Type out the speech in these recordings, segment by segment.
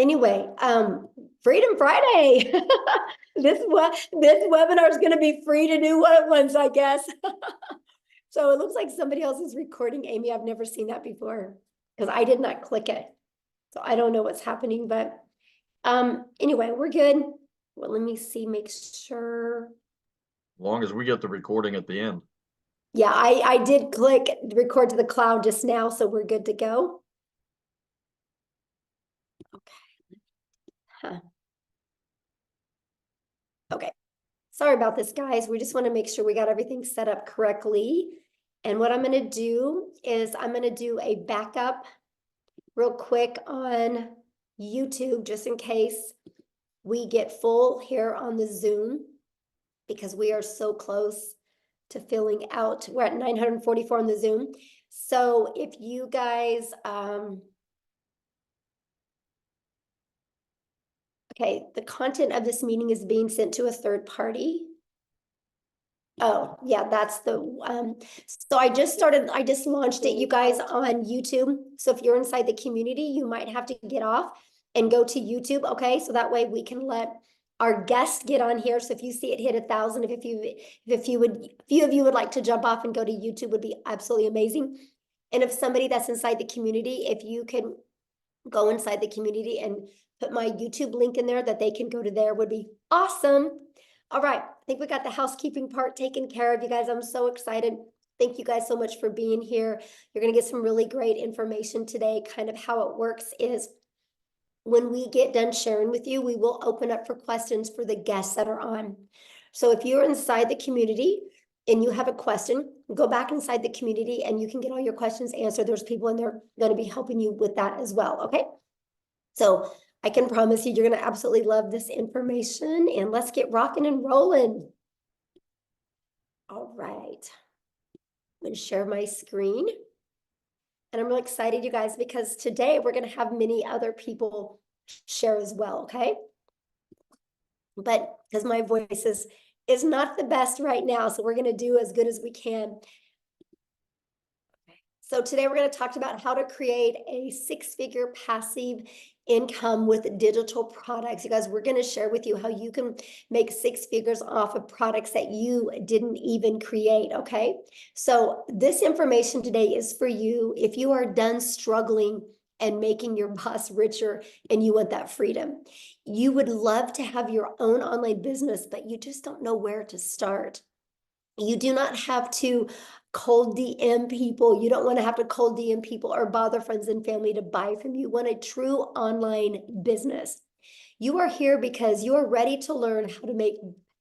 Anyway, Freedom Friday. This webinar is going to be free to do once, I guess. So it looks like somebody else is recording. Amy, I've never seen that before because I did not click it. So I don't know what's happening, but anyway, we're good. Well, let me see, make sure. As long as we get the recording at the end. Yeah, I did click record to the cloud just now, so we're good to go. Okay. Huh. Okay. Sorry about this, guys. We just want to make sure we got everything set up correctly. And what I'm going to do is I'm going to do a backup real quick on YouTube, just in case we get full here on the Zoom, because we are so close to filling out. We're at 944 on the Zoom. So if you guys, okay, the content of this meeting is being sent to a third party. Oh, yeah, that's the, so I just launched it, you guys, on YouTube. So if you're inside the community, you might have to get off and go to YouTube, okay? So that way we can let our guests get on here. So if you see it hit 1,000, if a few of you would like to jump off and go to YouTube, would be absolutely amazing. And if somebody that's inside the community, if you can go inside the community and put my YouTube link in there that they can go to there, would be awesome. All right, I think we got the housekeeping part taken care of, you guys. I'm so excited. Thank you guys so much for being here. You're going to get some really great information today. Kind of how it works is when we get done sharing with you, we will open up for questions for the guests that are on. So if you're inside the community and you have a question, go back inside the community and you can get all your questions answered. There's people in there going to be helping you with that as well, okay? So I can promise you, you're going to absolutely love this information, and let's get rocking and rolling. All right. I'm going to share my screen. And I'm really excited, you guys, because today we're going to have many other people share as well, okay? But because my voice is not the best right now, so we're going to do as good as we can. So today we're going to talk about how to create a six-figure passive income with digital products. You guys, we're going to share with you how you can make six figures off of products that you didn't even create, okay? So this information today is for you if you are done struggling and making your boss richer and you want that freedom. You would love to have your own online business, but you just don't know where to start. You do not have to cold DM people. You don't want to have to cold DM people or bother friends and family to buy from you. You want a true online business. You are here because you are ready to learn how to make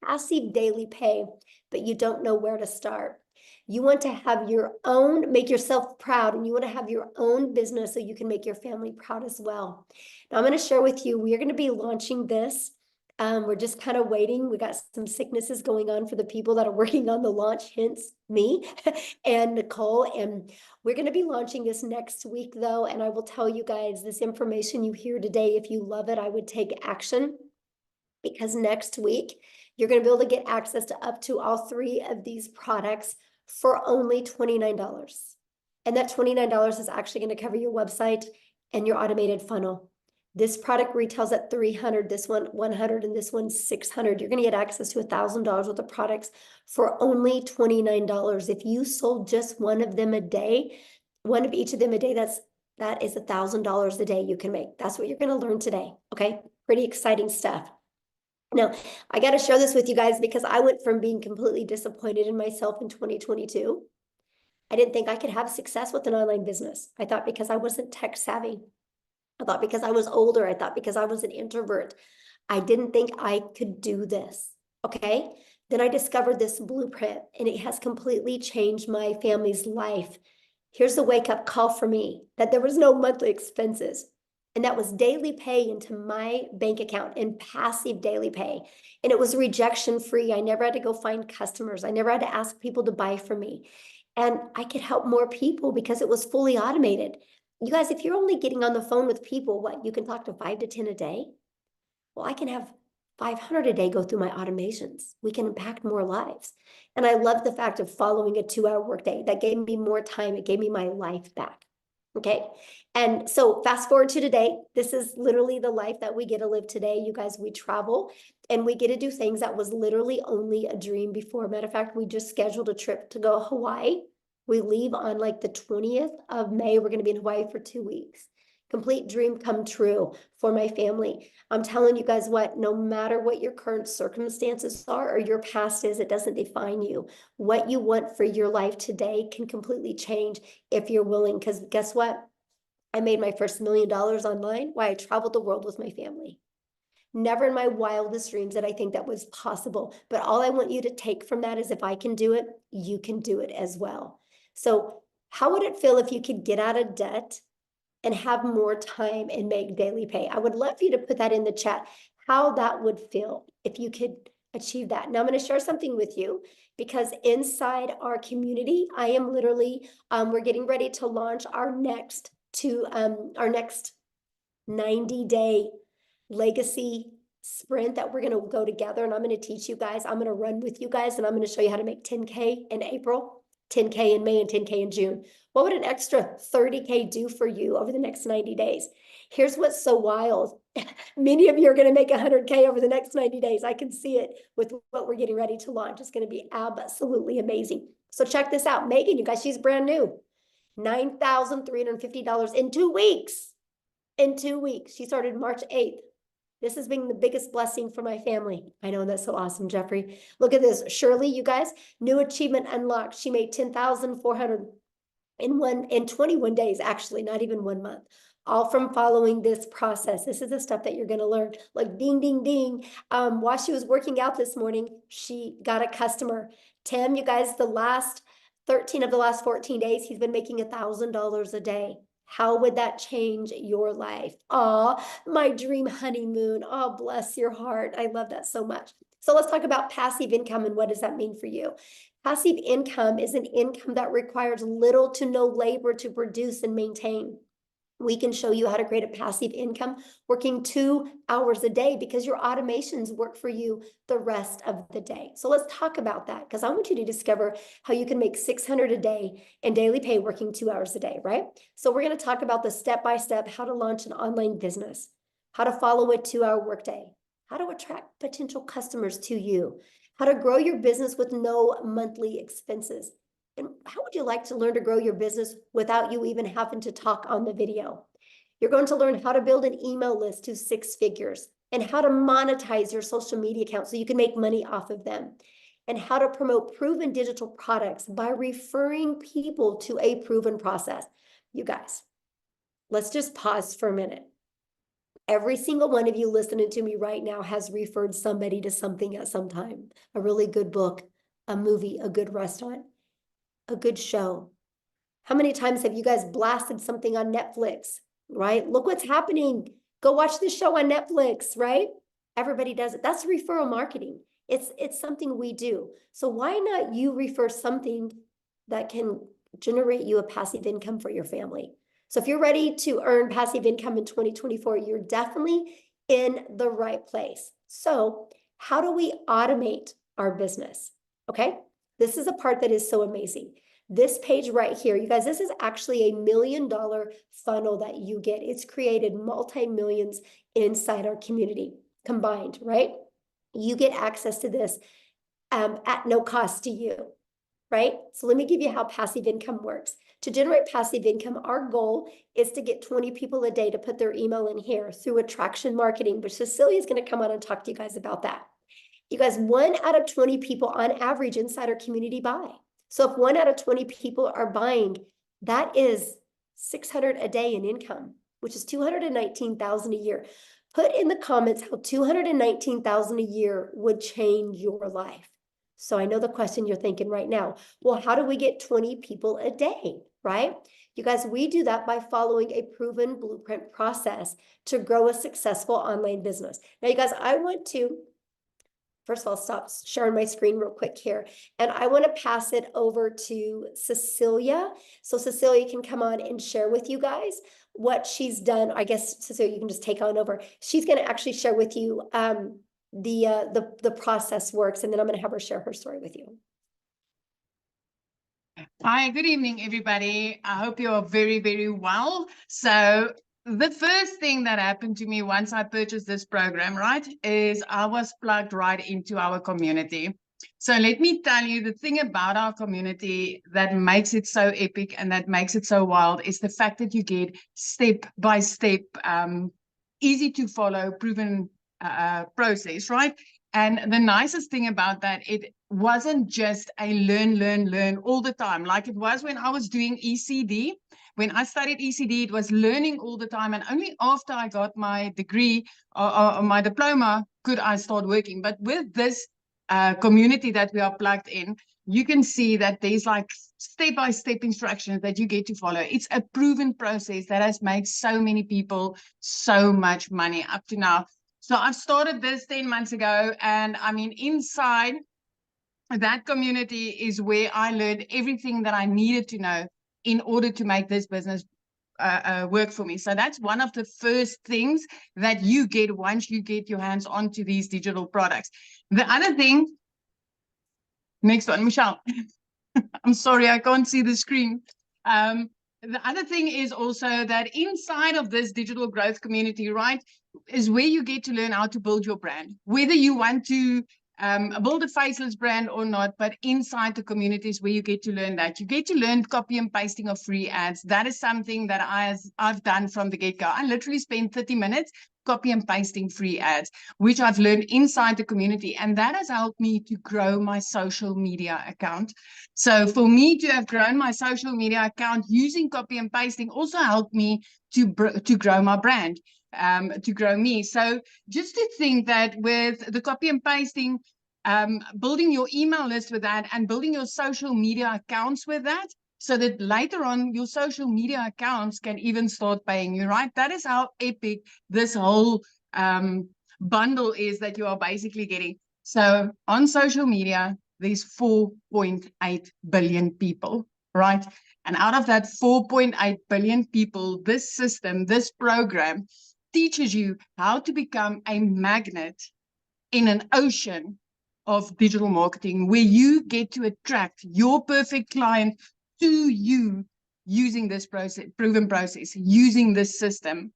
passive daily pay, but you don't know where to start. You want to have your own, make yourself proud, and you want to have your own business so you can make your family proud as well. Now, I'm going to share with you, we are going to be launching this. We're just kind of waiting. We got some sicknesses going on for the people that are working on the launch, hence me and Nicole. And we're going to be launching this next week, though. And I will tell you guys, this information you hear today, if you love it, I would take action, because next week you're going to be able to get access to up to all three of these products for only $29. And that $29 is actually going to cover your website and your automated funnel. This product retails at $300, this one $100, and this one $600. You're going to get access to $1,000 worth of products for only $29. If you sold just one of them a day, one of each of them a day, that is $1,000 a day you can make. That's what you're going to learn today. Okay, pretty exciting stuff. Now, I got to share this with you guys because I went from being completely disappointed in myself in 2022. I didn't think I could have success with an online business. I thought because I wasn't tech savvy. I thought because I was older. I thought because I was an introvert. I didn't think I could do this, okay? Then I discovered this blueprint, and it has completely changed my family's life. Here's the wake-up call for me, that there was no monthly expenses. And that was daily pay into my bank account and passive daily pay. And it was rejection free. I never had to go find customers. I never had to ask people to buy from me. And I could help more people because it was fully automated. You guys, if you're only getting on the phone with people, what, you can talk to 5 to 10 a day? Well, I can have 500 a day go through my automations. We can impact more lives. And I love the fact of following a 2-hour workday. That gave me more time. It gave me my life back. Okay. And so fast forward to today, this is literally the life that we get to live today. You guys, we travel and we get to do things that was literally only a dream before. Matter of fact, we just scheduled a trip to go to Hawaii. We leave on like the 20th of May. We're going to be in Hawaii for 2 weeks. Complete dream come true for my family. I'm telling you guys what, no matter what your current circumstances are or your past is, it doesn't define you. What you want for your life today can completely change if you're willing. Because guess what? I made my first $1 million online while I traveled the world with my family. Never in my wildest dreams did I think that was possible. But all I want you to take from that is if I can do it, you can do it as well. So how would it feel if you could get out of debt and have more time and make daily pay? I would love for you to put that in the chat, how that would feel if you could achieve that. Now I'm going to share something with you because inside our community, I am literally, we're getting ready to launch our next 90-day legacy sprint that we're going to go together. And I'm going to teach you guys, I'm going to run with you guys, and I'm going to show you how to make 10K in April, 10K in May, and 10K in June. What would an extra 30K do for you over the next 90 days? Here's what's so wild. Many of you are going to make 100K over the next 90 days. I can see it with what we're getting ready to launch. It's going to be absolutely amazing. So check this out. Megan, you guys, she's brand new. $9,350 in 2 weeks. In 2 weeks. She started March 8th. This has been the biggest blessing for my family. I know, that's so awesome, Jeffrey. Look at this. Shirley, you guys, new achievement unlocked. She made 10,400 in 21 days, actually, not even 1 month. All from following this process. This is the stuff that you're going to learn. Like ding, ding, ding. While she was working out this morning, she got a customer. Tim, you guys, the last 13 of the last 14 days, he's been making $1,000 a day. How would that change your life? Oh, my dream honeymoon. Oh, bless your heart. I love that so much. So let's talk about passive income and what does that mean for you? Passive income is an income that requires little to no labor to produce and maintain. We can show you how to create a passive income working 2 hours a day because your automations work for you the rest of the day. So let's talk about that because I want you to discover how you can make $600 a day in daily pay working 2 hours a day, right? So we're going to talk about the step-by-step how to launch an online business, how to follow a 2-hour workday, how to attract potential customers to you, how to grow your business with no monthly expenses. And how would you like to learn to grow your business without you even having to talk on the video? You're going to learn how to build an email list to 6 figures and how to monetize your social media account so you can make money off of them, and how to promote proven digital products by referring people to a proven process. You guys, let's just pause for a minute. Every single one of you listening to me right now has referred somebody to something at some time. A really good book, a movie, a good restaurant, a good show. How many times have you guys blasted something on Netflix, right? Look what's happening. Go watch this show on Netflix, right? Everybody does it. That's referral marketing. It's something we do. So why not you refer something that can generate you a passive income for your family? So if you're ready to earn passive income in 2024, you're definitely in the right place. So how do we automate our business? Okay, this is a part that is so amazing. This page right here, you guys, this is actually $1 million funnel that you get. It's created multi-millions inside our community combined, right? You get access to this at no cost to you, right? So let me give you how passive income works. To generate passive income, our goal is to get 20 people a day to put their email in here through attraction marketing, which Cecilia is going to come on and talk to you guys about that. You guys, 1 out of 20 people on average inside our community buy. So if 1 out of 20 people are buying, that is $600 a day in income, which is $219,000 a year. Put in the comments how $219,000 a year would change your life. So I know the question you're thinking right now, well, how do we get 20 people a day, right? You guys, we do that by following a proven blueprint process to grow a successful online business. Now, you guys, I want to first of all, stop sharing my screen real quick here. And I want to pass it over to Cecilia. So Cecilia can come on and share with you guys what she's done. I guess, Cecilia, you can just take on over. She's going to actually share with you the process works. And then I'm going to have her share her story with you. Hi, good evening, everybody. I hope you are very, very well. So the first thing that happened to me once I purchased this program, right, is I was plugged right into our community. So let me tell you, the thing about our community that makes it so epic and that makes it so wild is the fact that you get step by step, easy to follow, proven process, right? And the nicest thing about that, it wasn't just a learn all the time, like it was when I was doing ECD. When I studied ECD, it was learning all the time. And only after I got my degree or my diploma could I start working. But with this community that we are plugged in, you can see that there's like step-by-step instructions that you get to follow. It's a proven process that has made so many people so much money up to now. So I've started this 10 months ago, and I mean, inside that community is where I learned everything that I needed to know in order to make this business work for me. So that's one of the first things that you get once you get your hands onto these digital products. The other thing, next one, Michelle. I'm sorry, I can't see the screen. The other thing is also that inside of this digital growth community, right, is where you get to learn how to build your brand, whether you want to build a faceless brand or not, but inside the communities where you get to learn that. You get to learn copy and pasting of free ads. That is something that I've done from the get-go. I literally spent 30 minutes copy and pasting free ads, which I've learned inside the community. And that has helped me to grow my social media account. So for me to have grown my social media account using copy and pasting also helped me to grow my brand, to grow me. So just to think that with the copy and pasting, building your email list with that and building your social media accounts with that, so that later on your social media accounts can even start paying you, right? That is how epic this whole bundle is that you are basically getting. So on social media, there's 4.8 billion people, right? And out of that 4.8 billion people, this system, this program teaches you how to become a magnet in an ocean of digital marketing, where you get to attract your perfect client to you using this process, proven process, using this system.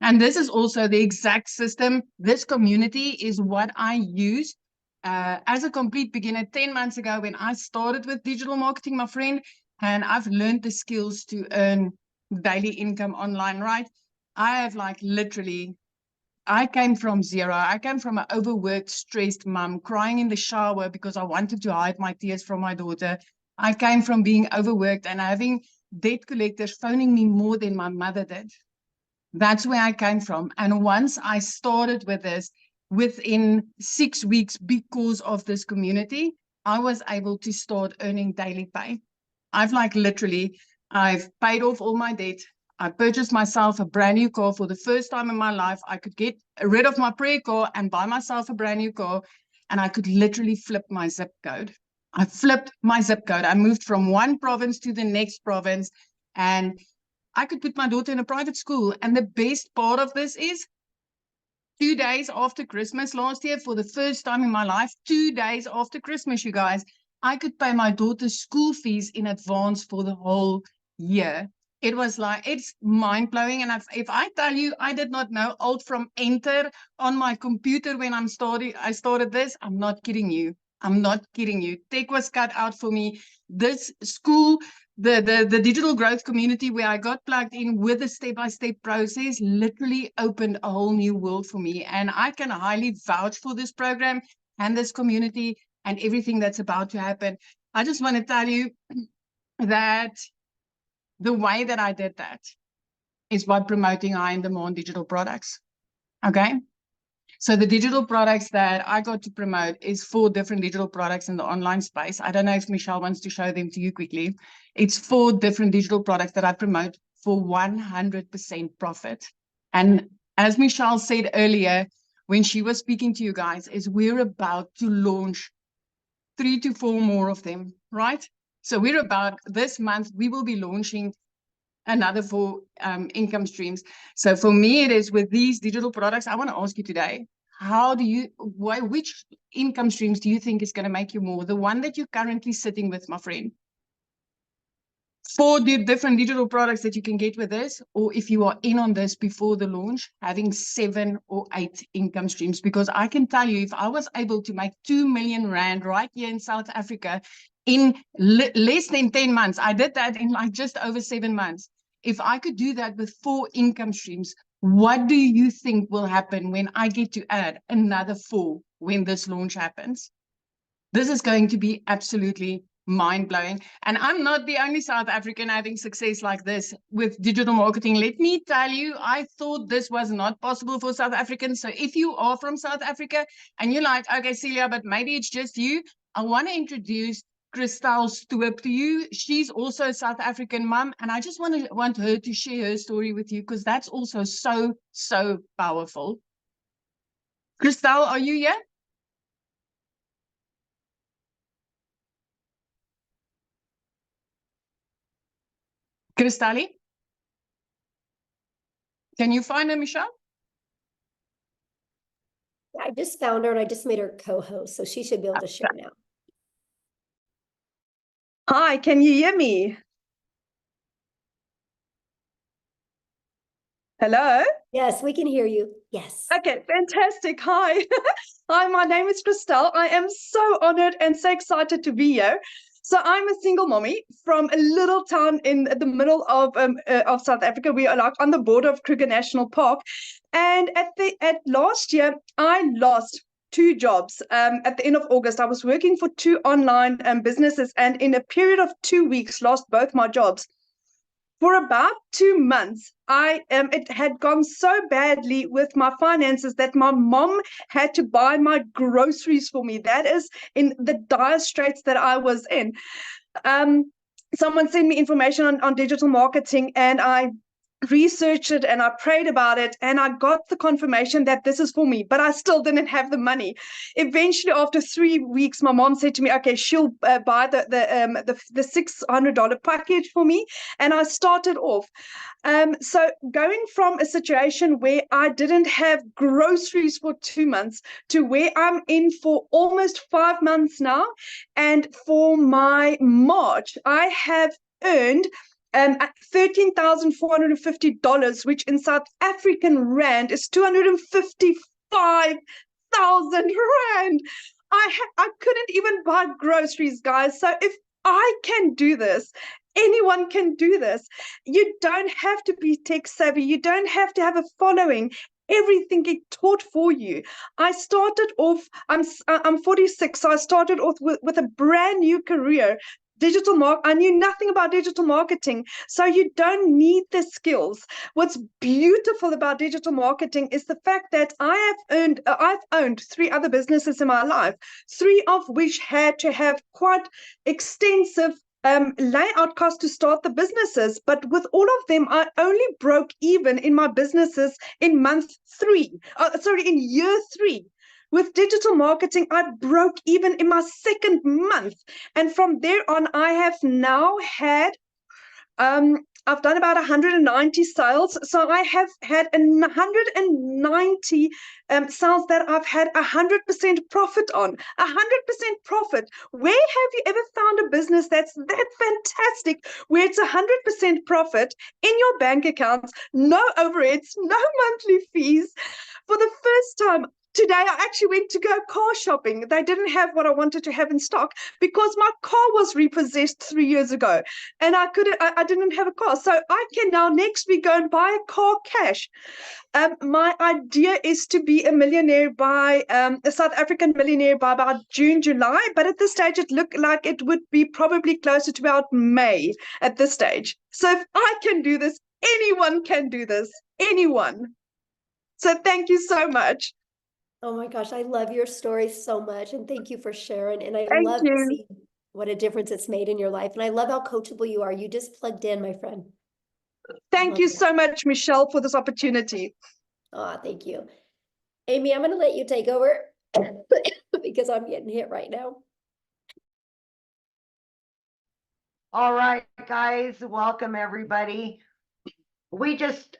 And this is also the exact system. This community is what I use as a complete beginner 10 months ago when I started with digital marketing, my friend, and I've learned the skills to earn daily income online, right? I have like literally, I came from zero. I came from an overworked, stressed mom, crying in the shower because I wanted to hide my tears from my daughter. I came from being overworked and having debt collectors phoning me more than my mother did. That's where I came from. And once I started with this, within 6 weeks, because of this community, I was able to start earning daily pay. I've like literally, I've paid off all my debt. I purchased myself a brand new car for the first time in my life. I could get rid of my prayer car and buy myself a brand new car. And I could literally flip my zip code. I flipped my zip code. I moved from one province to the next province. And I could put my daughter in a private school. And the best part of this is 2 days after Christmas last year, for the first time in my life, 2 days after Christmas, you guys, I could pay my daughter's school fees in advance for the whole year. It was like, it's mind-blowing. And if I tell you, I did not know Alt from Enter on my computer when I started this, I'm not kidding you. I'm not kidding you. Tech was cut out for me. This school, the digital growth community where I got plugged in with a step-by-step process literally opened a whole new world for me. And I can highly vouch for this program and this community and everything that's about to happen. I just want to tell you that the way that I did that is by promoting high-in-demand digital products. Okay? So the digital products that I got to promote is 4 different digital products in the online space. I don't know if Michelle wants to show them to you quickly. It's 4 different digital products that I promote for 100% profit. And as Michelle said earlier, when she was speaking to you guys, is we're about to launch 3 to 4 more of them, right? So we're about, this month, we will be launching another 4 income streams. So for me, it is with these digital products. I want to ask you today, which income streams do you think is going to make you more? The one that you're currently sitting with, my friend? 4 different digital products that you can get with this, or if you are in on this before the launch, having 7 or 8 income streams. Because I can tell you, if I was able to make 2 million rand right here in South Africa in less than 10 months, I did that in like just over 7 months. If I could do that with 4 income streams, what do you think will happen when I get to add another 4 when this launch happens? This is going to be absolutely mind-blowing. And I'm not the only South African having success like this with digital marketing. Let me tell you, I thought this was not possible for South Africans. So if you are from South Africa and you're like, okay, Celia, but maybe it's just you, I want to introduce Christel Stoop to you. She's also a South African mom, and I just want her to share her story with you, because that's also so powerful. Christel, are you here? Cristali? Can you find her, Michelle? I just found her and I just made her co-host, so she should be able to share now. Hi, can you hear me? Hello? Yes, we can hear you. Yes. Okay, fantastic. Hi. Hi, my name is Christel. I am so honored and so excited to be here. So I'm a single mommy from a little town in the middle of South Africa. We are like on the border of Kruger National Park. And at last year, I lost 2 jobs. At the end of August, I was working for 2 online businesses, and in a period of 2 weeks, lost both my jobs. For about 2 months, it had gone so badly with my finances that my mom had to buy my groceries for me. That is in the dire straits that I was in. Someone sent me information on digital marketing, and I researched it and I prayed about it, and I got the confirmation that this is for me, but I still didn't have the money. Eventually, after 3 weeks, my mom said to me, okay, she'll buy the $600 package for me, and I started off. So going from a situation where I didn't have groceries for 2 months to where I'm in for almost 5 months now, and for my March, I have earned $13,450, which in South African rand is 255,000 rand. I couldn't even buy groceries, guys. So if I can do this, anyone can do this. You don't have to be tech savvy. You don't have to have a following. Everything get taught for you. I started off, I'm 46, so I started off with a brand new career. I knew nothing about digital marketing, so you don't need the skills. What's beautiful about digital marketing is the fact that I've owned 3 other businesses in my life, 3 of which had to have quite extensive layout costs to start the businesses. But with all of them, I only broke even in my businesses in in year 3. With digital marketing, I broke even in my 2nd month. And from there on, I have now had, I've done about 190 sales. So I have had 190 sales that I've had 100% profit on. 100% profit. Where have you ever found a business that's that fantastic, where it's 100% profit in your bank accounts, no overheads, no monthly fees? For the first time, today, I actually went to go car shopping. They didn't have what I wanted to have in stock because my car was repossessed 3 years ago, and I didn't have a car. So I can now next week go and buy a car cash. My idea is to be a millionaire a South African millionaire by about June, July. But at this stage, it looked like it would be probably closer to about May at this stage. So if I can do this, anyone can do this. Anyone. So thank you so much. Oh my gosh, I love your story so much, and thank you for sharing. And I Thank love to you. see what a difference it's made in your life. And I love how coachable you are. You just plugged in, my friend. Thank Love you it. so much, Michelle, for this opportunity. Thank you. Amy, I'm going to let you take over because I'm getting hit right now. All right, guys, welcome everybody. We just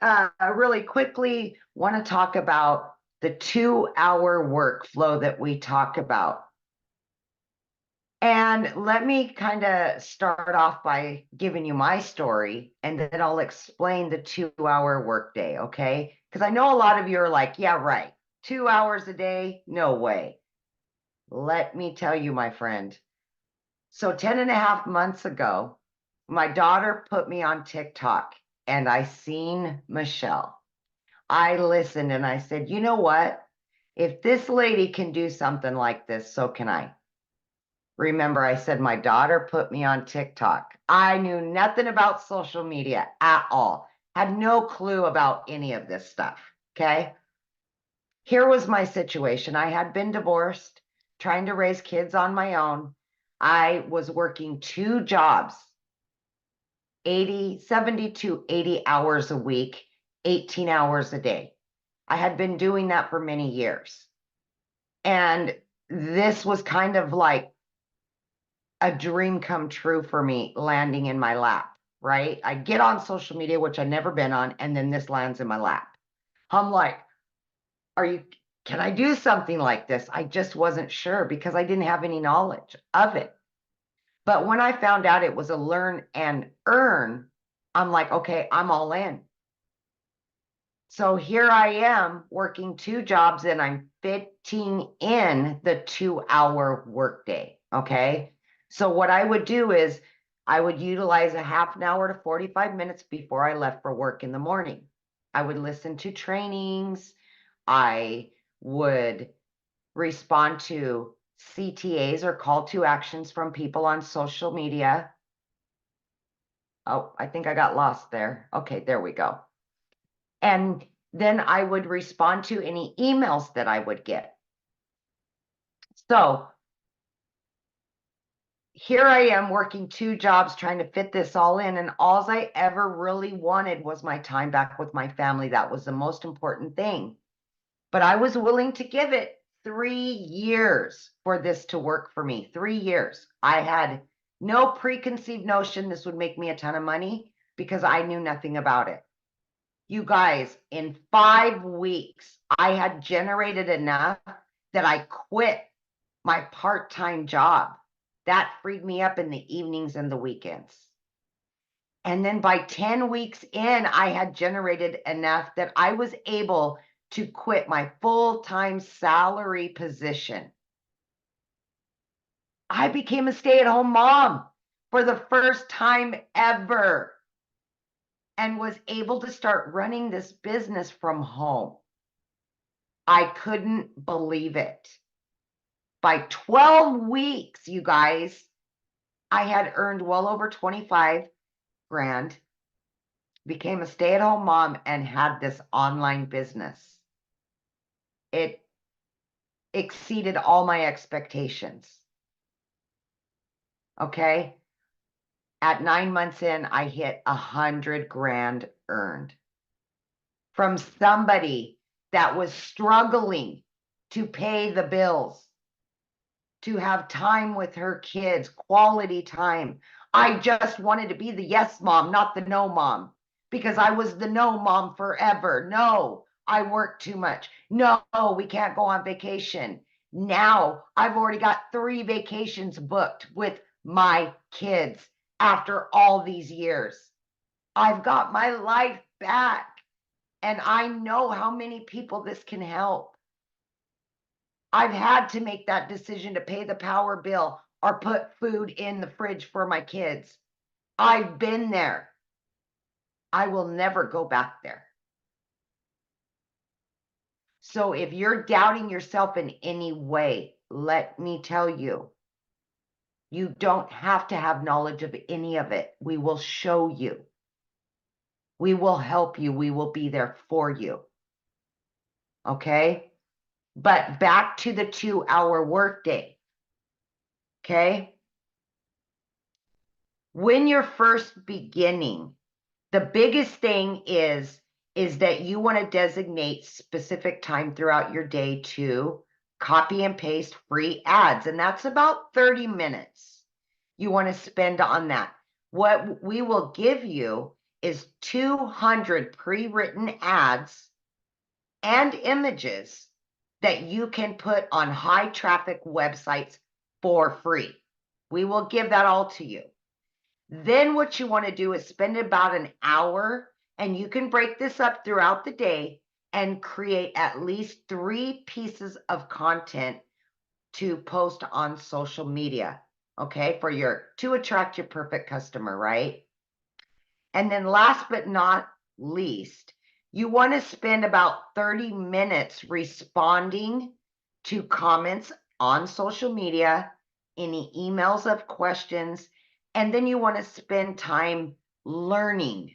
really quickly want to talk about the 2-hour workflow that we talk about. And let me kind of start off by giving you my story, and then I'll explain the 2-hour workday, okay? Because I know a lot of you are like, yeah, right. 2 hours a day? No way. Let me tell you, my friend. So 10 and a half months ago, my daughter put me on TikTok and I seen Michelle. I listened and I said, you know what? If this lady can do something like this, so can I. Remember, I said my daughter put me on TikTok. I knew nothing about social media at all. Had no clue about any of this stuff. Okay. Here was my situation. I had been divorced, trying to raise kids on my own. I was working 2 jobs, 70 to 80 hours a week, 18 hours a day. I had been doing that for many years. And this was kind of like a dream come true for me landing in my lap, right? I get on social media, which I've never been on, and then this lands in my lap. I'm like, can I do something like this? I just wasn't sure because I didn't have any knowledge of it. But when I found out it was a learn and earn, I'm like, okay, I'm all in. So here I am working 2 jobs and I'm fitting in the 2-hour workday. Okay. So what I would do is I would utilize a half an hour to 45 minutes before I left for work in the morning. I would listen to trainings. I would respond to CTAs or call to actions from people on social media. Oh, I think I got lost there. Okay, there we go. And then I would respond to any emails that I would get. So here I am working 2 jobs trying to fit this all in. And all I ever really wanted was my time back with my family. That was the most important thing. But I was willing to give it 3 years for this to work for me. 3 years. I had no preconceived notion this would make me a ton of money because I knew nothing about it. You guys, in 5 weeks, I had generated enough that I quit my part-time job. That freed me up in the evenings and the weekends. And then by 10 weeks in, I had generated enough that I was able to quit my full-time salary position. I became a stay-at-home mom for the first time ever and was able to start running this business from home. I couldn't believe it. By 12 weeks, you guys, I had earned well over 25 grand, became a stay-at-home mom, and had this online business. It exceeded all my expectations. Okay. At 9 months in, I hit 100 grand earned from somebody that was struggling to pay the bills, to have time with her kids, quality time. I just wanted to be the yes mom, not the no mom, because I was the no mom forever. No, I work too much. No, we can't go on vacation. Now I've already got 3 vacations booked with my kids after all these years. I've got my life back, and I know how many people this can help. I've had to make that decision to pay the power bill or put food in the fridge for my kids. I've been there. I will never go back there. So if you're doubting yourself in any way, let me tell you, you don't have to have knowledge of any of it. We will show you. We will help you. We will be there for you. Okay? But back to the 2-hour workday. Okay? When you're first beginning, the biggest thing is that you want to designate specific time throughout your day to copy and paste free ads. And that's about 30 minutes you want to spend on that. What we will give you is 200 pre-written ads and images that you can put on high traffic websites for free. We will give that all to you. Then what you want to do is spend about an hour, and you can break this up throughout the day and create at least 3 pieces of content to post on social media, okay, to attract your perfect customer, right? And then last but not least, you want to spend about 30 minutes responding to comments on social media, any emails of questions, and then you want to spend time learning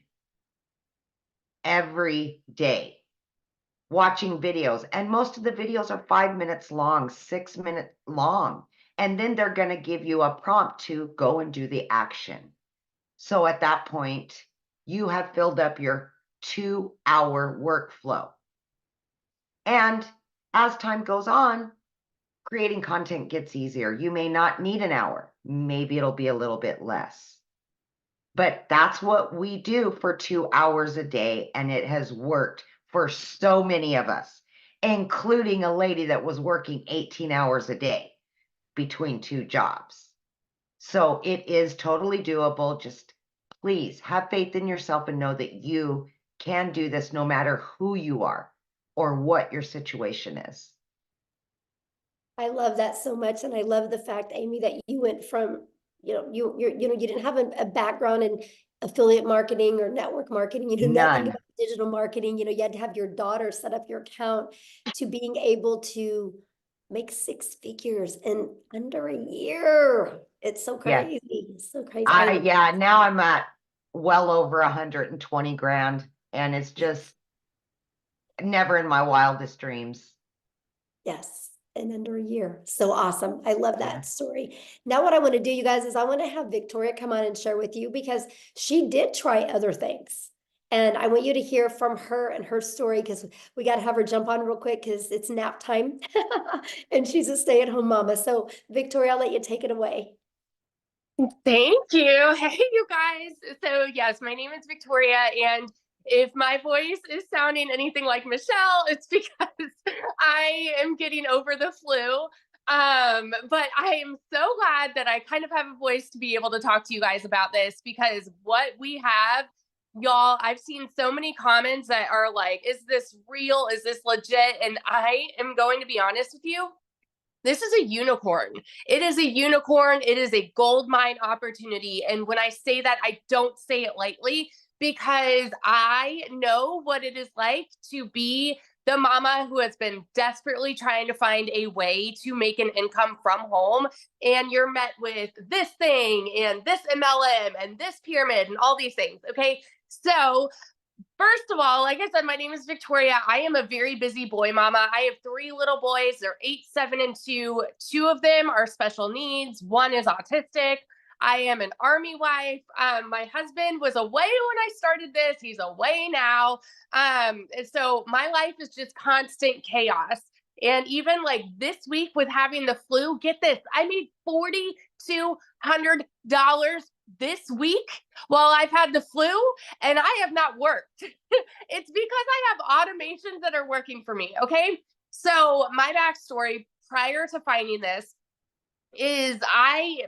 every day, watching videos. And most of the videos are 5 minutes long, 6 minutes long. And then they're going to give you a prompt to go and do the action. So at that point, you have filled up your 2-hour workflow. And as time goes on, creating content gets easier. You may not need an hour. Maybe it'll be a little bit less. But that's what we do for 2 hours a day. And it has worked for so many of us, including a lady that was working 18 hours a day between 2 jobs. So it is totally doable. Just please have faith in yourself and know that you can do this no matter who you are or what your situation is. I love that so much. And I love the fact, Amy, that you went from, you didn't have a background in affiliate marketing or network marketing, you knew nothing None. about digital marketing, you had to have your daughter set up your account, to being able to make 6 figures in under a year. It's so Yeah. crazy. It's so crazy. Yeah, now I'm at well over 120 grand, and it's just never in my wildest dreams. Yes, in under a year. So awesome. I love that Yeah. story. Now what I want to do, you guys, is I want to have Victoria come on and share with you, because she did try other things. And I want you to hear from her and her story, because we got to have her jump on real quick because it's nap time and she's a stay-at-home mama. So Victoria, I'll let you take it away. Thank you. Hey, you guys. So yes, my name is Victoria, and if my voice is sounding anything like Michelle, it's because I am getting over the flu. But I am so glad that I kind of have a voice to be able to talk to you guys about this, because what we have, y'all, I've seen so many comments that are like, is this real? Is this legit? And I am going to be honest with you. This is a unicorn. It is a unicorn. It is a gold mine opportunity. And when I say that, I don't say it lightly, because I know what it is like to be the mama who has been desperately trying to find a way to make an income from home. And you're met with this thing and this MLM and this pyramid and all these things. Okay. So first of all, like I said, my name is Victoria. I am a very busy boy mama. I have 3 little boys. They're 8, 7, and 2. 2 of them are special needs. 1 is autistic. I am an Army wife. My husband was away when I started this. He's away now. So my life is just constant chaos. And even like this week with having the flu, get this, I made $4,200 this week while I've had the flu, and I have not worked. It's because I have automations that are working for me. Okay. So my backstory prior to finding this is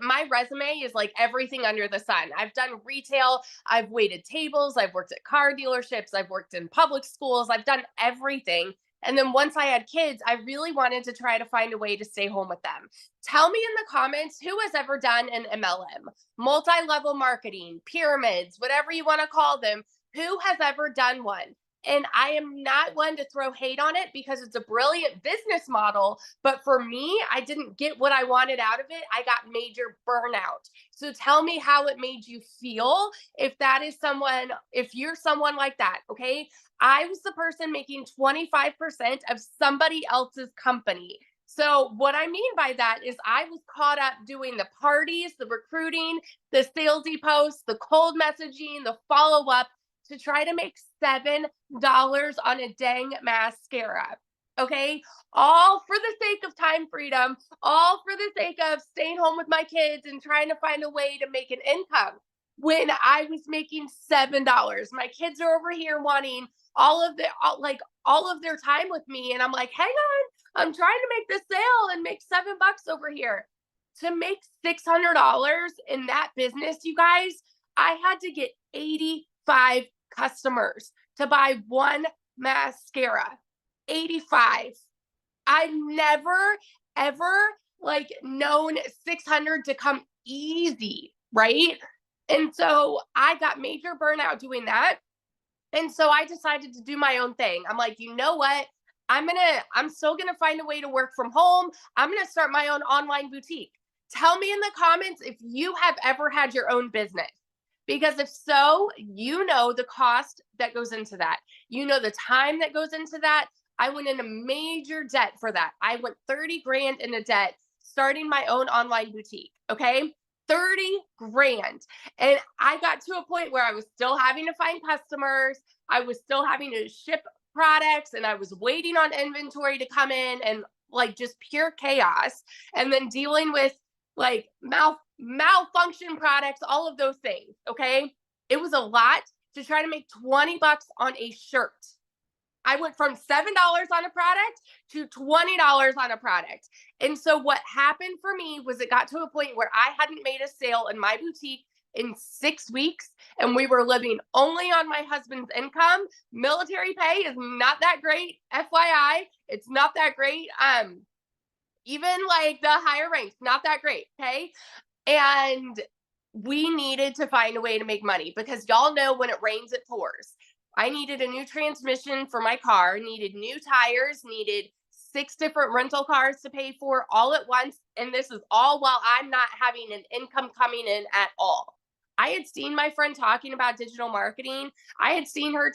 my resume is like everything under the sun. I've done retail, I've waited tables, I've worked at car dealerships, I've worked in public schools, I've done everything. And then once I had kids, I really wanted to try to find a way to stay home with them. Tell me in the comments who has ever done an MLM, multi-level marketing, pyramids, whatever you want to call them. Who has ever done one? And I am not one to throw hate on it, because it's a brilliant business model. But for me, I didn't get what I wanted out of it. I got major burnout. So tell me how it made you feel if you're someone like that. Okay. I was the person making 25% of somebody else's company. So what I mean by that is I was caught up doing the parties, the recruiting, the salesy posts, the cold messaging, the follow-up, to try to make $7 on a dang mascara. Okay. All for the sake of time freedom, all for the sake of staying home with my kids and trying to find a way to make an income, when I was making $7. My kids are over here wanting all of their time with me. And I'm like, hang on, I'm trying to make this sale and make $7 over here. To make $600 in that business, you guys, I had to get 85 customers to buy one mascara. 85. I've never, ever like known 600 to come easy, right? And so I got major burnout doing that. And so I decided to do my own thing. I'm like, you know what? I'm still gonna find a way to work from home. I'm gonna start my own online boutique. Tell me in the comments if you have ever had your own business. Because if so, you know the cost that goes into that. You know the time that goes into that. I went into major debt for that. I went 30 grand into debt starting my own online boutique. Okay. 30 grand. And I got to a point where I was still having to find customers. I was still having to ship products and I was waiting on inventory to come in and like just pure chaos. And then dealing with like malfunction products, all of those things. Okay. It was a lot to try to make 20 bucks on a shirt. I went from $7 on a product to $20 on a product. And so what happened for me was it got to a point where I hadn't made a sale in my boutique in 6 weeks and we were living only on my husband's income. Military pay is not that great. FYI, it's not that great. Even like the higher ranks, not that great. Okay. And we needed to find a way to make money because y'all know when it rains, it pours. I needed a new transmission for my car, needed new tires, needed 6 different rental cars to pay for all at once. And this is all while I'm not having an income coming in at all. I had seen my friend talking about digital marketing. I had seen her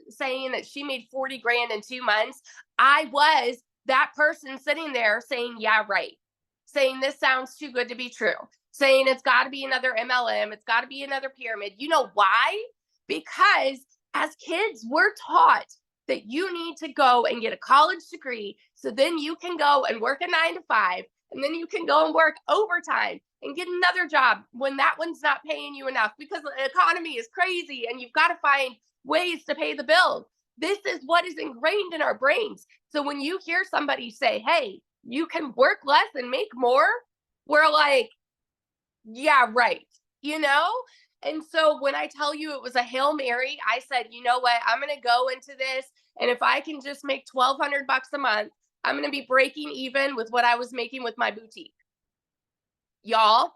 saying that she made 40 grand in 2 months. I was that person sitting there saying, yeah, right. Saying this sounds too good to be true. Saying it's got to be another MLM. It's got to be another pyramid. You know why? Because as kids, we're taught that you need to go and get a college degree so then you can go and work a 9 to 5 and then you can go and work overtime and get another job when that one's not paying you enough because the economy is crazy and you've got to find ways to pay the bills. This is what is ingrained in our brains. So when you hear somebody say, hey, you can work less and make more, we're like, yeah, right. You know? And so when I tell you it was a Hail Mary, I said, you know what? I'm going to go into this. And if I can just make $1,200 a month, I'm going to be breaking even with what I was making with my boutique. Y'all,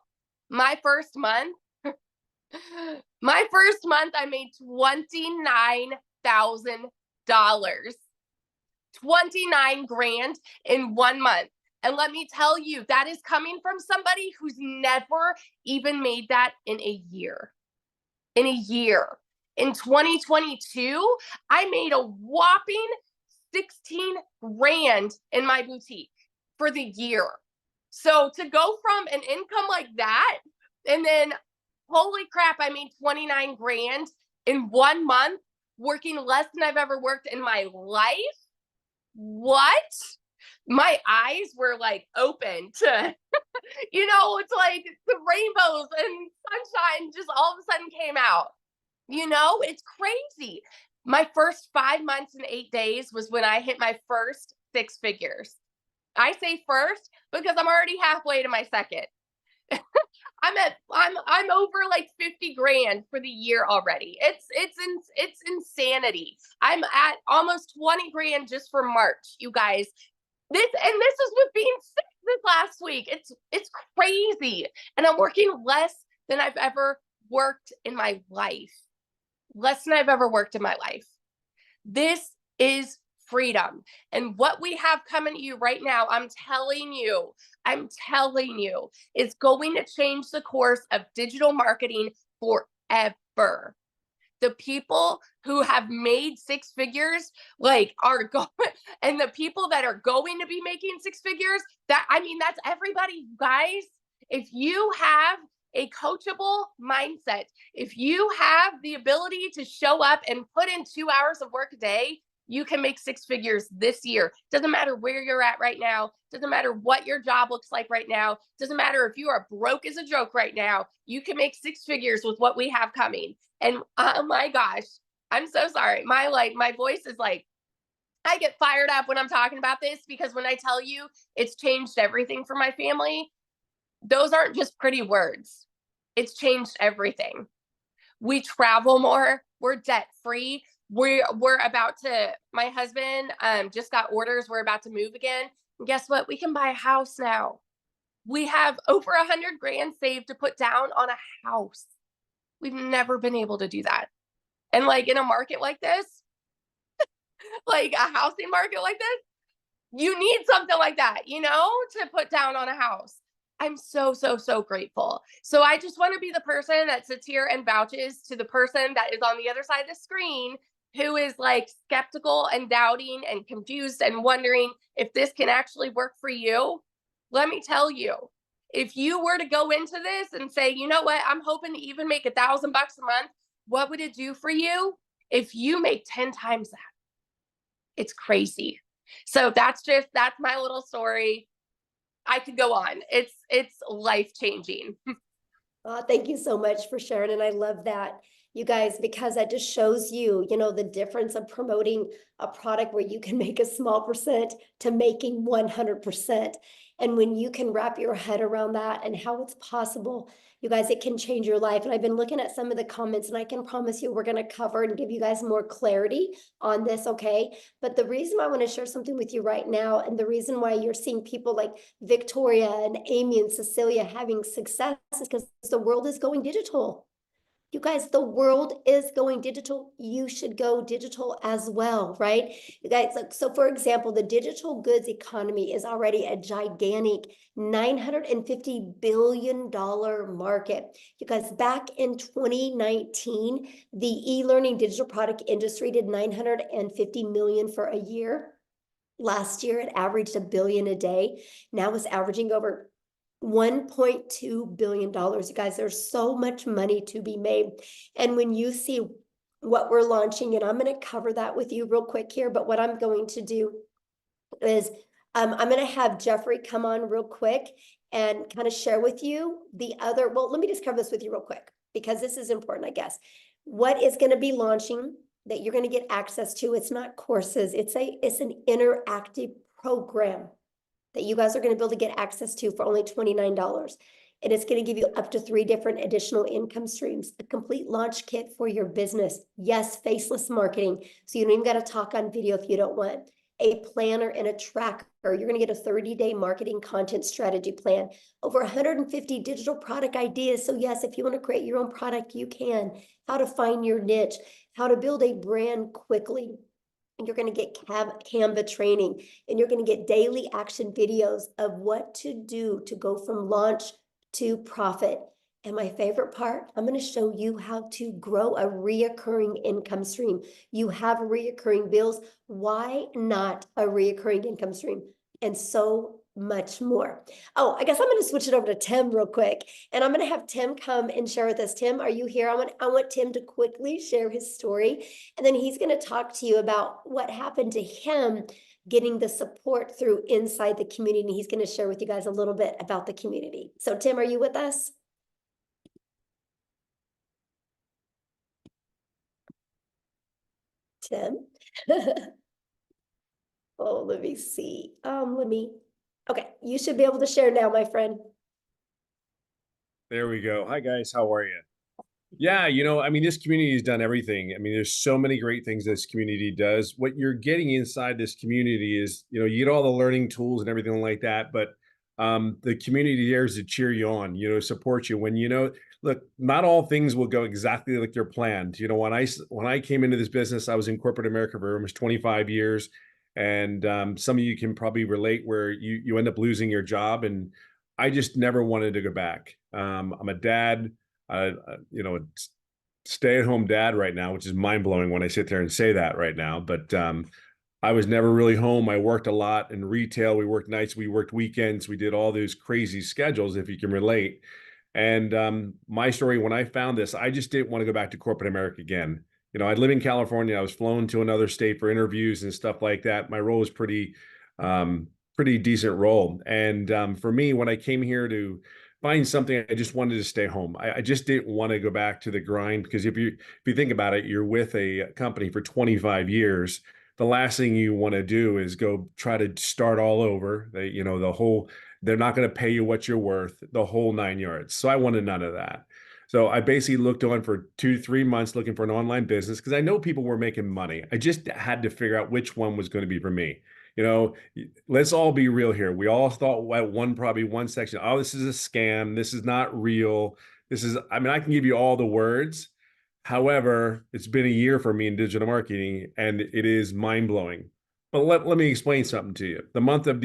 my first month, I made $29,000. 29 grand in 1 month. And let me tell you, that is coming from somebody who's never even made that in a year. In a year. In 2022, I made a whopping 16 grand in my boutique for the year. So to go from an income like that, and then holy crap, I made 29 grand in 1 month, working less than I've ever worked in my life. What? My eyes were like open to, you know, it's like the rainbows and sunshine just all of a sudden came out. You know, it's crazy. My first 5 months and 8 days was when I hit my first 6 figures. I say first because I'm already halfway to my second. I'm over like 50 grand for the year already. It's insanity. I'm at almost 20 grand just for March, you guys. This is with being sick this last week. It's crazy. And I'm working less than I've ever worked in my life. Less than I've ever worked in my life. This is freedom. And what we have coming to you right now, I'm telling you, is going to change the course of digital marketing forever. The people who have made 6 figures, like are going, and the people that are going to be making 6 figures, that's everybody, you guys. If you have a coachable mindset, if you have the ability to show up and put in 2 hours of work a day, you can make 6 figures this year. Doesn't matter where you're at right now. Doesn't matter what your job looks like right now. Doesn't matter if you are broke as a joke right now. You can make 6 figures with what we have coming. And oh my gosh, I'm so sorry. My voice is like, I get fired up when I'm talking about this because when I tell you it's changed everything for my family, those aren't just pretty words. It's changed everything. We travel more. We're debt free. We're about to, my husband just got orders. We're about to move again. And guess what? We can buy a house now. We have over 100 grand saved to put down on a house. We've never been able to do that. And like in a market like this, like a housing market like this, you need something like that, you know, to put down on a house. I'm so, so, so grateful. So I just want to be the person that sits here and vouches to the person that is on the other side of the screen who is like skeptical and doubting and confused and wondering if this can actually work for you. Let me tell you, if you were to go into this and say, you know what, I'm hoping to even make $1,000 a month, what would it do for you if you make 10 times that? It's crazy. So that's my little story. I could go on. It's life-changing. Thank you so much for sharing. And I love that, you guys, because that just shows you, you know, the difference of promoting a product where you can make a small percent to making 100%. And when you can wrap your head around that and how it's possible, you guys, it can change your life. And I've been looking at some of the comments, and I can promise you we're going to cover and give you guys more clarity on this, okay? But the reason why I want to share something with you right now, and the reason why you're seeing people like Victoria and Amy and Cecilia having success is because the world is going digital. You guys, the world is going digital. You should go digital as well, right? You guys, like, so for example, the digital goods economy is already a gigantic $950 billion market. You guys, back in 2019, the e-learning digital product industry did 950 million for a year. Last year, it averaged $1 billion a day. Now it's averaging over $1.2 billion. You guys, there's so much money to be made. And when you see what we're launching, and I'm going to cover that with you real quick here, but what I'm going to do is I'm going to have Jeffrey come on real quick and kind of share with you the other, well, let me just cover this with you real quick, because this is important, I guess. What is going to be launching that you're going to get access to? It's not courses. It's an interactive program that you guys are going to be able to get access to for only $29. And it's going to give you up to 3 different additional income streams, a complete launch kit for your business. Yes, faceless marketing. So you don't even got to talk on video if you don't want. A planner and a tracker. You're going to get a 30-day marketing content strategy plan. Over 150 digital product ideas. So yes, if you want to create your own product, you can. How to find your niche. How to build a brand quickly. And you're going to get Canva training, and you're going to get daily action videos of what to do to go from launch to profit. And my favorite part, I'm going to show you how to grow a reoccurring income stream. You have reoccurring bills. Why not a reoccurring income stream? And so much more. Oh, I guess I'm going to switch it over to Tim real quick, and I'm going to have Tim come and share with us. Tim, are you here? I want Tim to quickly share his story, and then he's going to talk to you about what happened to him getting the support through inside the community. And he's going to share with you guys a little bit about the community. So Tim, are you with us? Tim? Oh, let me see. Okay, you should be able to share now, my friend. There we go. Hi, guys. How are you? Yeah, I mean, this community has done everything. I mean, there's so many great things this community does. What you're getting inside this community is, you get all the learning tools and everything like that, but the community there is to cheer you on, support you when, look, not all things will go exactly like they're planned. When I came into this business, I was in corporate America for almost 25 years. And some of you can probably relate where you end up losing your job. And I just never wanted to go back. I'm a dad, stay-at-home dad right now, which is mind-blowing when I sit there and say that right now. But I was never really home. I worked a lot in retail. We worked nights, we worked weekends. We did all those crazy schedules, if you can relate. And my story, when I found this, I just didn't want to go back to corporate America again. I live in California. I was flown to another state for interviews and stuff like that. My role was pretty decent role. And for me, when I came here to find something, I just wanted to stay home. I just didn't want to go back to the grind, because if you think about it, you're with a company for 25 years. the last thing you want to do is go try to start all over. They're not going to pay you what you're worth, the whole 9 yards. So I wanted none of that. So I basically looked on for 2 to 3 months looking for an online business because I know people were making money. I just had to figure out which one was going to be for me. Let's all be real here. We all thought at probably one section, oh, this is a scam. This is not real. I can give you all the words. However, it's been a year for me in digital marketing and it is mind blowing. But let me explain something to you. The month of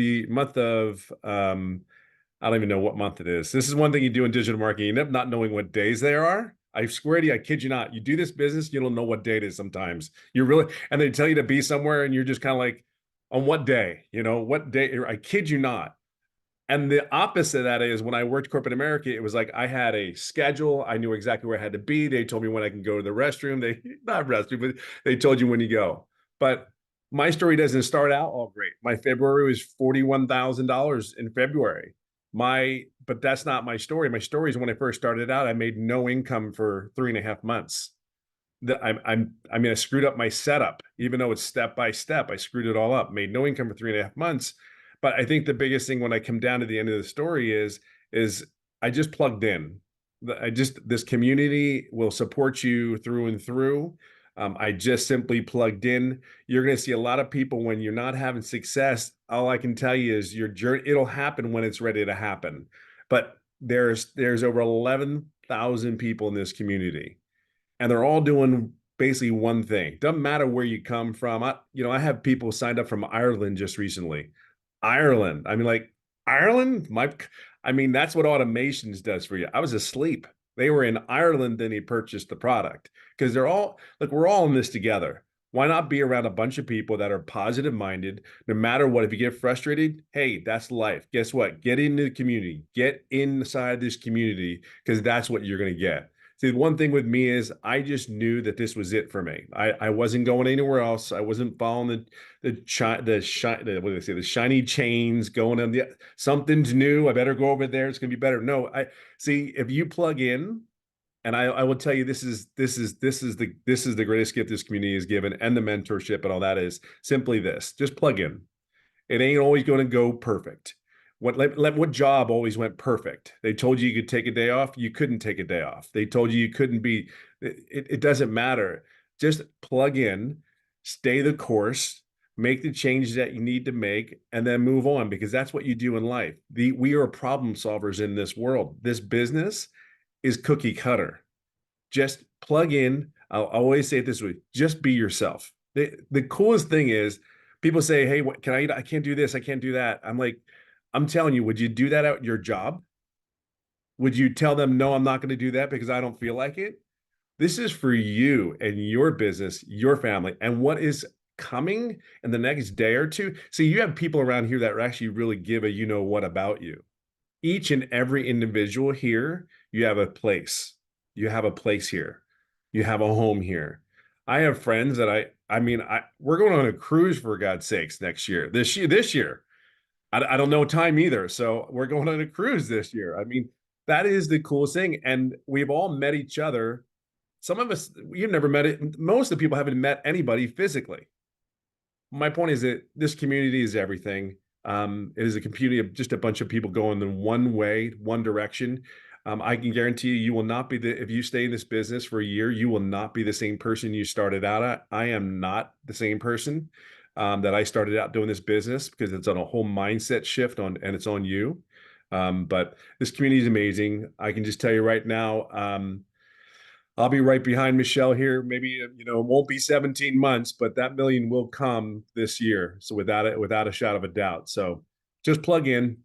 I don't even know what month it is. This is one thing you do in digital marketing. You end up not knowing what days there are. I swear to you, I kid you not. You do this business, you don't know what day it is sometimes. And they tell you to be somewhere and you're just kind of like, on what day? What day? I kid you not. And the opposite of that is when I worked corporate America, it was like I had a schedule. I knew exactly where I had to be. They told me when I can go to the restroom. But they told you when you go. But my story doesn't start out all great. My February was $41,000 in February. But that's not my story. My story is when I first started out, I made no income for 3.5 months. I screwed up my setup, even though it's step by step. I screwed it all up, made no income for 3.5 months. But I think the biggest thing when I come down to the end of the story is I just plugged in. This community will support you through and through. I just simply plugged in. You're going to see a lot of people when you're not having success. All I can tell you is your journey, it'll happen when it's ready to happen. But there's over 11,000 people in this community, and they're all doing basically one thing. Doesn't matter where you come from. I have people signed up from Ireland just recently. Ireland. Ireland? That's what automations does for you. I was asleep. They were in Ireland, then he purchased the product. Because we're all in this together. Why not be around a bunch of people that are positive minded, no matter what? If you get frustrated, hey, that's life. Guess what? Get into the community, get inside this community, because that's what you're going to get. See, the one thing with me is I just knew that this was it for me. I wasn't going anywhere else. I wasn't following the shiny chains going on. Something's new. I better go over there. It's going to be better. No, if you plug in, and I will tell you, this is the greatest gift this community has given, and the mentorship and all that is simply this: just plug in. It ain't always going to go perfect. What job always went perfect? They told you could take a day off. You couldn't take a day off. They told you couldn't be. It doesn't matter. Just plug in, stay the course, make the changes that you need to make, and then move on, because that's what you do in life. We are problem solvers in this world. This business is cookie cutter. Just plug in. I'll always say it this way: just be yourself. The coolest thing is people say, hey, what can I eat? I can't do this. I can't do that. I'm telling you, would you do that at your job? Would you tell them, no, I'm not going to do that because I don't feel like it? This is for you and your business, your family, and what is coming in the next day or two. See, you have people around here that actually really give a you-know-what about you. Each and every individual here, you have a place. You have a place here. You have a home here. I have friends that we're going on a cruise, for God's sakes, this year. I don't know time either. So we're going on a cruise this year. That is the coolest thing. And we've all met each other. Some of us, you've never met it. Most of the people haven't met anybody physically. My point is that this community is everything. It is a community of just a bunch of people going in one way, one direction. I can guarantee you will not be if you stay in this business for a year, you will not be the same person you started out at. I am not the same person that I started out doing this business, because it's on a whole mindset shift and it's on you. But this community is amazing. I can just tell you right now, I'll be right behind Michelle here. Maybe, it won't be 17 months, but that million will come this year. So without a shadow of a doubt. So just plug in,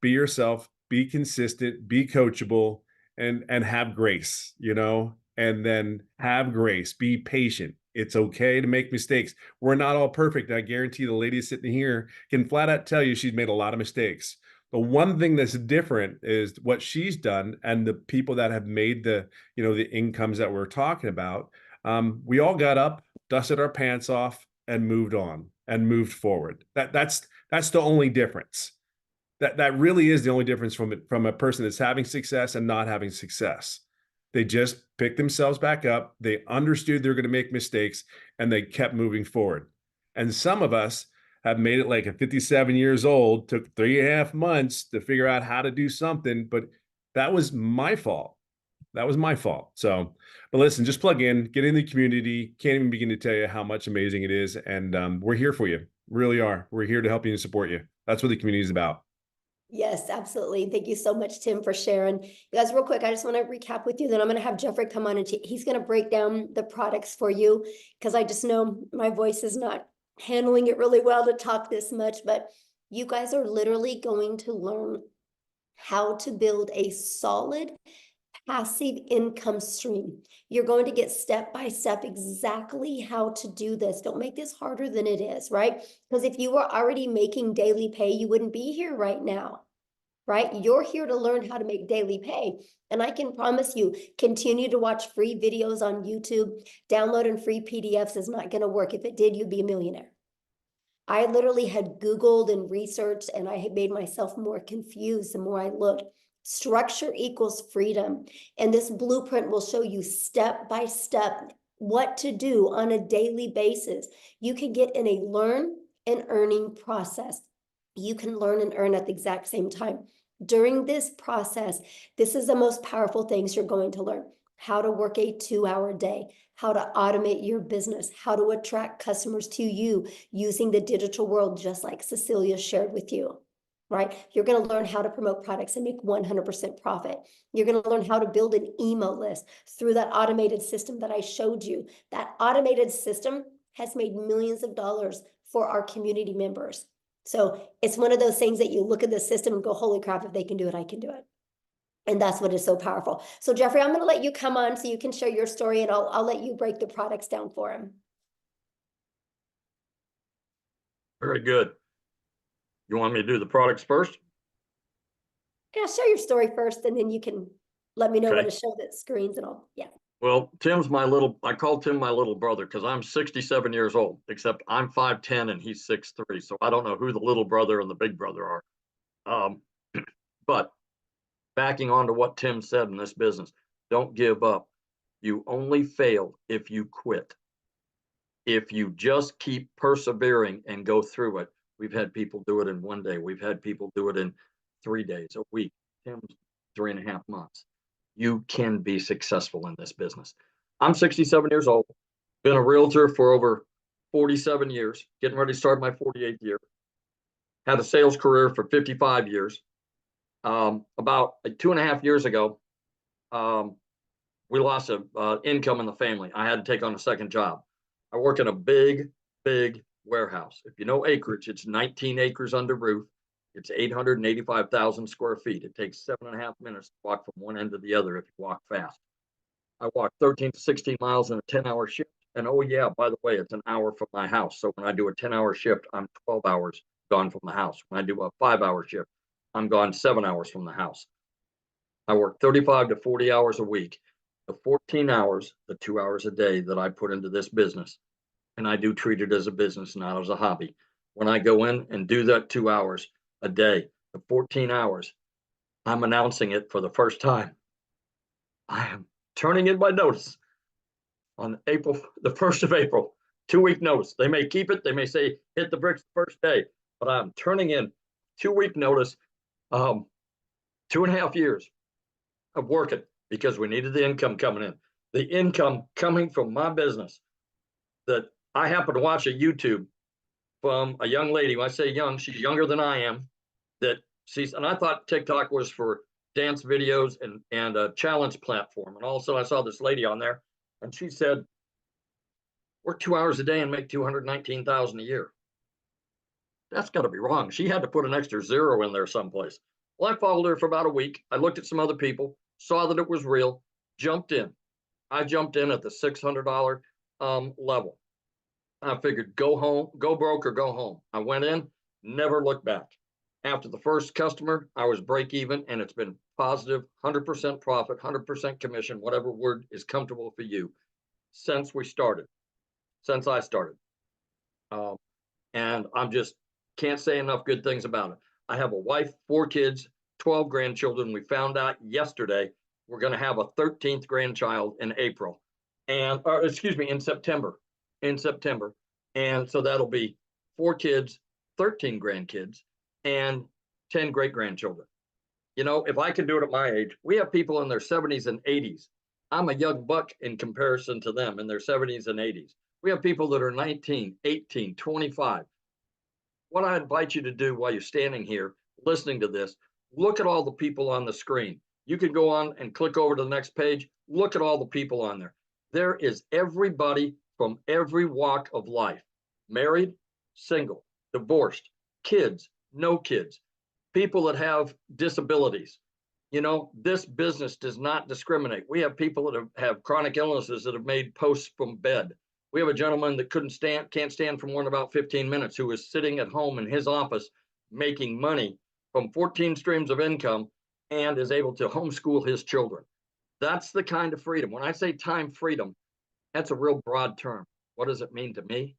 be yourself, be consistent, be coachable, and have grace, and then have grace, be patient. It's okay to make mistakes. We're not all perfect. I guarantee the lady sitting here can flat out tell you she's made a lot of mistakes. But one thing that's different is what she's done, and the people that have made the incomes that we're talking about. We all got up, dusted our pants off, and moved on and moved forward. That's the only difference. That really is the only difference from a person that's having success and not having success. They just picked themselves back up. They understood they're going to make mistakes, and they kept moving forward. And some of us have made it like at 57 years old, took 3.5 months to figure out how to do something, but that was my fault. That was my fault. So, but listen, just plug in, get in the community. Can't even begin to tell you how much amazing it is. And we're here for you. Really are. We're here to help you and support you. That's what the community is about. Yes, absolutely. Thank you so much, Tim, for sharing. You guys, real quick, I just want to recap with you. Then I'm going to have Jeffrey come on and he's going to break down the products for you because I just know my voice is not handling it really well to talk this much, but you guys are literally going to learn how to build a solid passive income stream. You're going to get step by step exactly how to do this. Don't make this harder than it is, right? Because if you were already making daily pay, you wouldn't be here right now, right? You're here to learn how to make daily pay. And I can promise you, continue to watch free videos on YouTube. Downloading free PDFs is not going to work. If it did, you'd be a millionaire. I literally had Googled and researched, and I had made myself more confused the more I looked. Structure equals freedom. And this blueprint will show you step by step what to do on a daily basis. You can get in a learn and earning process. You can learn and earn at the exact same time. During this process, this is the most powerful things you're going to learn. How to work a 2-hour day, how to automate your business, how to attract customers to you using the digital world, just like Cecilia shared with you. Right? You're going to learn how to promote products and make 100% profit. You're going to learn how to build an email list through that automated system that I showed you. That automated system has made millions of dollars for our community members. So it's one of those things that you look at the system and go, holy crap, if they can do it, I can do it. And that's what is so powerful. So Jeffrey, I'm going to let you come on so you can share your story, and I'll let you break the products down for him. Very good. You want me to do the products first? Yeah, share your story first, and then you can let me know Okay. when to show the screens and all. Yeah. Well, I call Tim my little brother because I'm 67 years old, except I'm 5'10" and he's 6'3". So I don't know who the little brother and the big brother are. But backing on to what Tim said in this business, don't give up. You only fail if you quit. If you just keep persevering and go through it. We've had people do it in 1 day. We've had people do it in 3 days, a week, 3.5 months. You can be successful in this business. I'm 67 years old, been a realtor for over 47 years, getting ready to start my 48th year. Had a sales career for 55 years. About 2.5 years ago, we lost income in the family. I had to take on a second job. I work in a big warehouse. If you know acreage, it's 19 acres under roof. It's 885,000 square feet. It takes 7.5 minutes to walk from one end to the other if you walk fast. I walk 13 to 16 miles in a 10-hour shift. And oh yeah, by the way, it's an hour from my house. So when I do a 10-hour shift, I'm 12 hours gone from the house. When I do a 5-hour shift, I'm gone 7 hours from the house. I work 35 to 40 hours a week. The 14 hours, the 2 hours a day that I put into this business, and I do treat it as a business, not as a hobby. When I go in and do that 2 hours a day, the 14 hours, I'm announcing it for the first time. I am turning in my notice on the 1st of April, 2-week notice. They may keep it. They may say, hit the bricks the first day, but I'm turning in 2-week notice, 2.5 years of working because we needed the income coming in. The income coming from my business that I happen to watch a YouTube from a young lady. When I say young, she's younger than I am. And I thought TikTok was for dance videos and a challenge platform. And also I saw this lady on there and she said, work 2 hours a day and make $219,000 a year. That's got to be wrong. She had to put an extra zero in there someplace. Well, I followed her for about a week. I looked at some other people, saw that it was real, jumped in. I jumped in at the $600 level. I figured go home, go broke or go home. I went in, never looked back. After the first customer, I was break even, and it's been positive, 100% profit, 100% commission, whatever word is comfortable for you, since I started. And I'm just can't say enough good things about it. I have a wife, 4 kids, 12 grandchildren. We found out yesterday we're going to have a 13th grandchild in April, in September. And so that'll be 4 kids, 13 grandkids, and 10 great-grandchildren. You know, if I can do it at my age, we have people in their 70s and 80s. I'm a young buck in comparison to them in their 70s and 80s. We have people that are 19, 18, 25. What I invite you to do while you're standing here listening to this, look at all the people on the screen. You can go on and click over to the next page. Look at all the people on there. There is everybody from every walk of life. Married, single, divorced, kids, no kids, people that have disabilities. You know, this business does not discriminate. We have people that have chronic illnesses that have made posts from bed. We have a gentleman that can't stand for more than about 15 minutes, who is sitting at home in his office making money from 14 streams of income and is able to homeschool his children. That's the kind of freedom. When I say time freedom, that's a real broad term. What does it mean to me?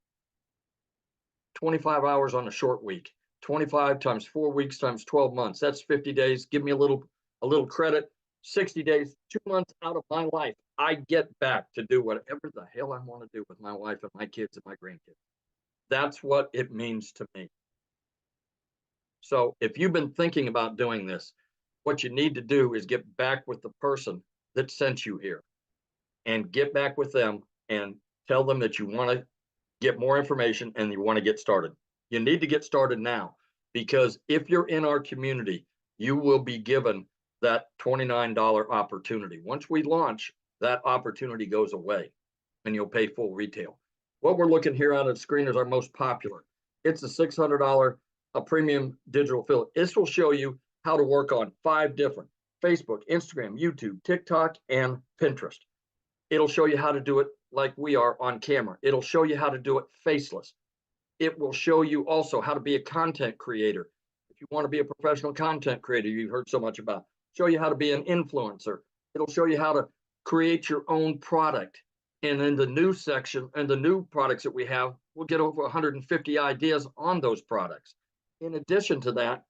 25 hours on a short week, 25 times 4 weeks times 12 months. That's 50 days. Give me a little credit. 60 days, 2 months out of my life, I get back to do whatever the hell I want to do with my wife and my kids and my grandkids. That's what it means to me. So if you've been thinking about doing this, what you need to do is get back with the person that sent you here, and get back with them and tell them that you want to get more information and you want to get started. You need to get started now, because if you're in our community, you will be given that $29 opportunity. Once we launch, that opportunity goes away and you'll pay full retail. What we're looking here on the screen is our most popular. It's a $600 premium digital affiliate. This will show you how to work on 5 different: Facebook, Instagram, YouTube, TikTok, and Pinterest. It'll show you how to do it like we are on camera. It'll show you how to do it faceless. It will show you also how to be a content creator. If you want to be a professional content creator you've heard so much about, show you how to be an influencer. It'll show you how to create your own product. And in the new section and the new products that we have, we'll get over 150 ideas on those products. In addition to that,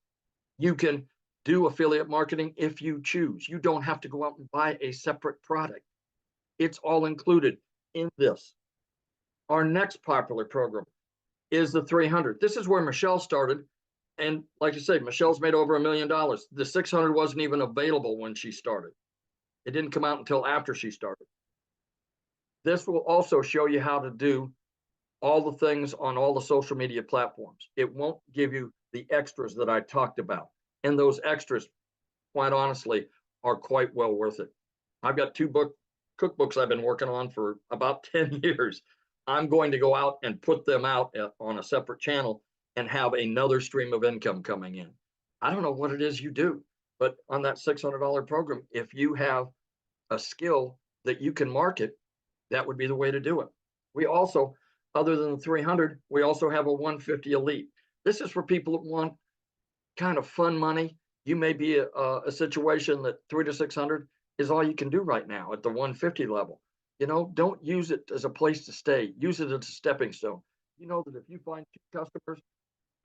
you can do affiliate marketing if you choose. You don't have to go out and buy a separate product. It's all included in this. Our next popular program is the 300. This is where Michelle started. And like I say, Michelle's made over $1 million. The 600 wasn't even available when she started. It didn't come out until after she started. This will also show you how to do all the things on all the social media platforms. It won't give you the extras that I talked about. And those extras, quite honestly, are quite well worth it. I've got 2 cookbooks I've been working on for about 10 years. I'm going to go out and put them out on a separate channel and have another stream of income coming in. I don't know what it is you do, but on that $600 program, if you have a skill that you can market, that would be the way to do it. We also, other than the 300, we also have a 150 Elite. This is for people that want kind of fun money. You may be a situation that 300 to 600 is all you can do right now at the 150 level. You know, don't use it as a place to stay. Use it as a stepping stone. You know that if you find 2 customers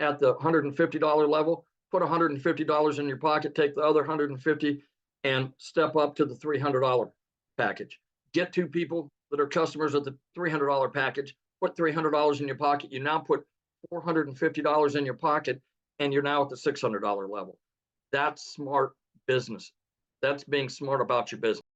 at the $150 level, put $150 in your pocket, take the other 150 and step up to the $300 package. Get 2 people that are customers at the $300 package, put $300 in your pocket. You now put $450 in your pocket, and you're now at the $600 level. That's smart business. That's being smart about your business.